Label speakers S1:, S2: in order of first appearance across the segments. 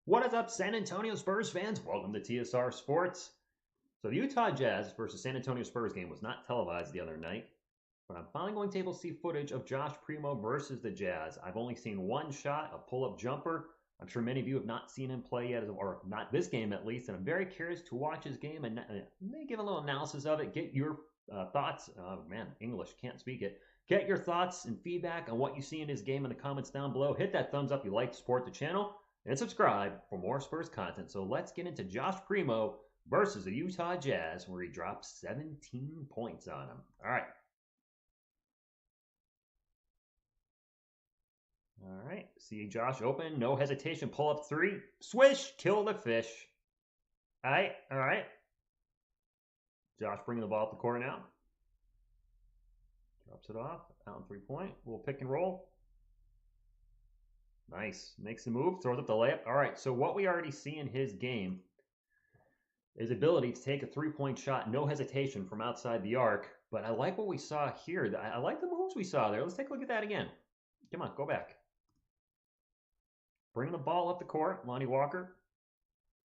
S1: What is up, San Antonio Spurs fans? Welcome to TSR Sports. So the Utah Jazz versus San Antonio Spurs game was not televised the other night, but I'm finally going to be able to see footage of Josh Primo versus the Jazz. I've only seen one shot, a pull-up jumper. I'm sure many of you have not seen him play yet, or not this game at least, and I'm very curious to watch his game and maybe give a little analysis of it, get your thoughts. Man, English, can't speak it. Get your thoughts and feedback on what you see in his game in the comments down below. Hit that thumbs up if you like to support the channel, and subscribe for more Spurs content. So let's get into Josh Primo versus the Utah Jazz, where he dropped 17 points on him. All right. All right. See Josh open. No hesitation. Pull up three. Swish. Kill the fish. All right. All right. Josh bringing the ball up the court now. Drops it off. Out in 3-point. Little pick and roll. Nice. Makes the move. Throws up the layup. All right. So what we already see in his game is ability to take a 3-point shot, no hesitation from outside the arc. But I like what we saw here. I like the moves we saw there. Let's take a look at that again. Come on, go back. Bring the ball up the court. Lonnie Walker,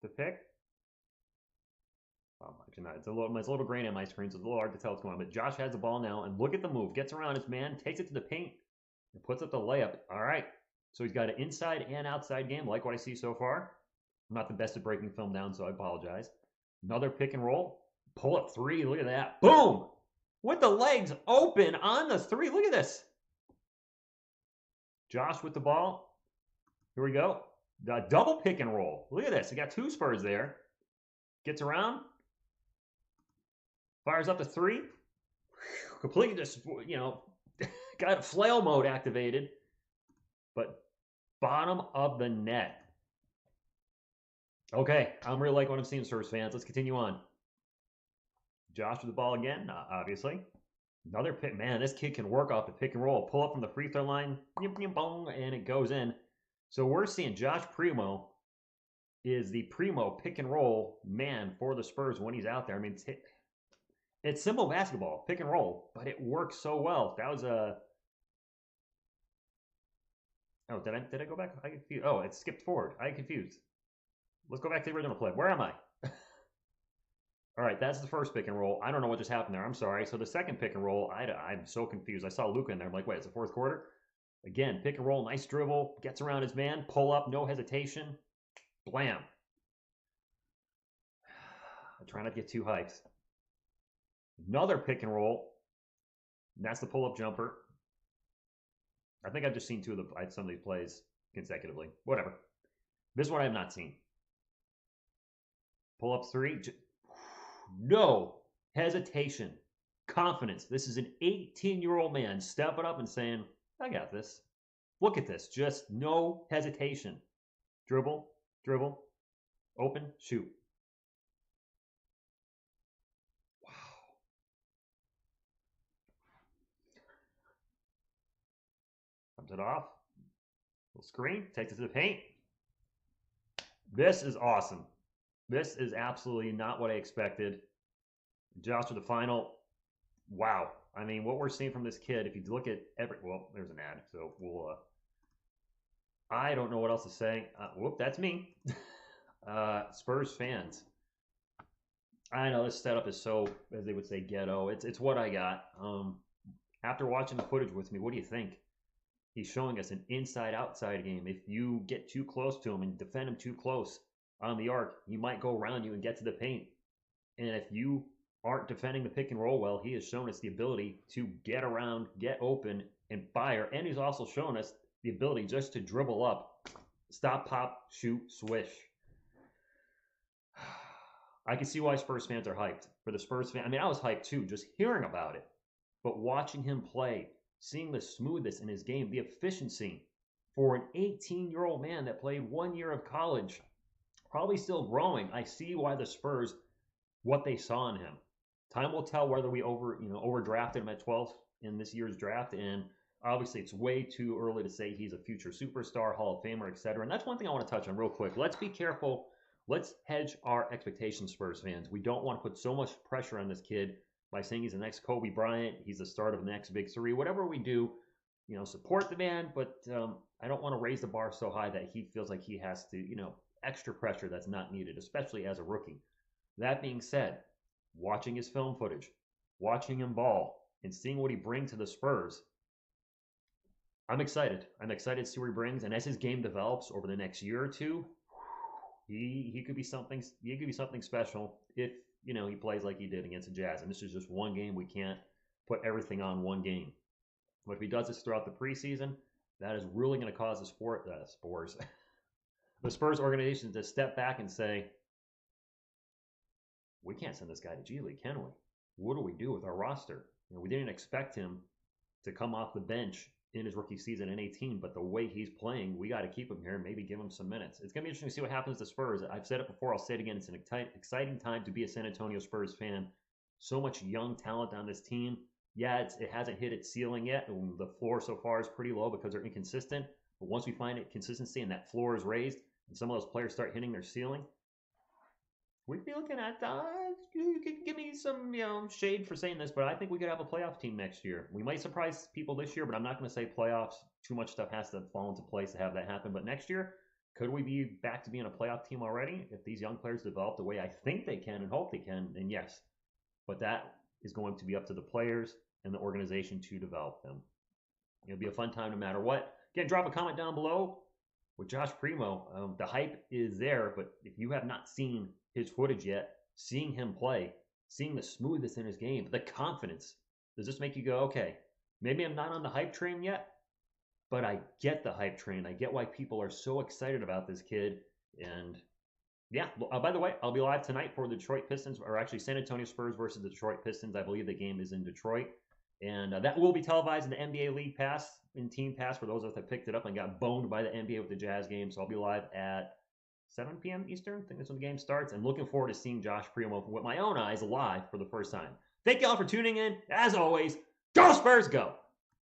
S1: the pick. Oh, actually not. It's a little grain on my screen, so it's a little hard to tell what's going on. But Josh has the ball now, and look at the move. Gets around his man, takes it to the paint, and puts up the layup. All right. So he's got an inside and outside game. Like what I see so far. I'm not the best at breaking film down, so I apologize. Another pick and roll. Pull up three. Look at that. Boom! With the legs open on the three. Look at this. Josh with the ball. Here we go. The double pick and roll. Look at this. He got two Spurs there. Gets around. Fires up the three. Completely just, got flail mode activated. But bottom of the net. Okay, I'm really liking what I'm seeing, Spurs fans. Let's continue on. Josh with the ball again, obviously. Another pick. Man, this kid can work off the pick and roll. Pull up from the free throw line. And it goes in. So we're seeing Josh Primo is the Primo pick and roll man for the Spurs when he's out there. I mean, it's simple basketball, pick and roll, but it works so well. That was a... Oh, did I go back? I confused. Oh, it skipped forward. I confused. Let's go back to the original play. Where am I? All right, that's the first pick and roll. I don't know what just happened there. I'm sorry. So the second pick and roll, I'm so confused. I saw Luka in there. I'm like, wait, it's the fourth quarter? Again, pick and roll, nice dribble, gets around his man, pull up, no hesitation. Blam. I try not to get too hyped. Another pick and roll. And that's the pull-up jumper. I think I've just seen some of these plays consecutively. Whatever. This is what I have not seen. Pull up three. No hesitation. Confidence. This is an 18-year-old man stepping up and saying, I got this. Look at this. Just no hesitation. Dribble, dribble, open, shoot. Wow. Comes it off. Little screen. Takes it to the paint. This is awesome. This is absolutely not what I expected. Josh with the final. Wow. I mean, what we're seeing from this kid, if you look at well, there's an ad, so we'll, I don't know what else to say. Whoop, that's me. Spurs fans. I know this setup is so, as they would say, ghetto. It's what I got. After watching the footage with me, what do you think? He's showing us an inside-outside game. If you get too close to him and defend him too close on the arc, he might go around you and get to the paint. And if you aren't defending the pick and roll well, he has shown us the ability to get around, get open, and fire. And he's also shown us the ability just to dribble up, stop, pop, shoot, swish. I can see why Spurs fans are hyped. For the Spurs fan, I mean, I was hyped too, just hearing about it. But watching him play, seeing the smoothness in his game, the efficiency for an 18-year-old man that played 1 year of college, probably still growing, I see why the Spurs, what they saw in him. Time will tell whether we overdrafted him at 12th in this year's draft, and obviously it's way too early to say he's a future superstar, Hall of Famer, etc. And that's one thing I want to touch on real quick. Let's be careful. Let's hedge our expectations, Spurs fans. We don't want to put so much pressure on this kid by saying he's the next Kobe Bryant, he's the start of the next big three. Whatever we do, support the man, but I don't want to raise the bar so high that he feels like he has to, extra pressure that's not needed, especially as a rookie. That being said, watching his film footage, watching him ball, and seeing what he brings to the Spurs, I'm excited. I'm excited to see what he brings, and as his game develops over the next year or two, he could be something. He could be something special if he plays like he did against the Jazz. And this is just one game. We can't put everything on one game. But if he does this throughout the preseason, that is really going to cause the Spurs organization to step back and say, we can't send this guy to G League, can we? What do we do with our roster? We didn't expect him to come off the bench in his rookie season in 18, but the way he's playing, we got to keep him here and maybe give him some minutes. It's going to be interesting to see what happens to Spurs. I've said it before, I'll say it again. It's an exciting time to be a San Antonio Spurs fan. So much young talent on this team. Yeah, it hasn't hit its ceiling yet. The floor so far is pretty low because they're inconsistent. But once we find it consistency and that floor is raised and some of those players start hitting their ceiling, we'd be looking at, you could give me some shade for saying this, but I think we could have a playoff team next year. We might surprise people this year, but I'm not going to say playoffs. Too much stuff has to fall into place to have that happen. But next year, could we be back to being a playoff team already if these young players develop the way I think they can and hope they can? Then yes. But that is going to be up to the players and the organization to develop them. It'll be a fun time no matter what. Again, drop a comment down below with Josh Primo. The hype is there, but if you have not seen his footage yet, seeing him play, seeing the smoothness in his game, the confidence, does this make you go, okay, maybe I'm not on the hype train yet, but I get the hype train. I get why people are so excited about this kid. And yeah, by the way, I'll be live tonight for the Detroit Pistons, or actually San Antonio Spurs versus the Detroit Pistons. I believe the game is in Detroit. And that will be televised in the NBA League Pass, in Team Pass, for those of us that picked it up and got boned by the NBA with the Jazz game. So I'll be live at 7 p.m. Eastern. I think that's when the game starts. I'm looking forward to seeing Josh Primo with my own eyes live for the first time. Thank you all for tuning in. As always, go Spurs, go!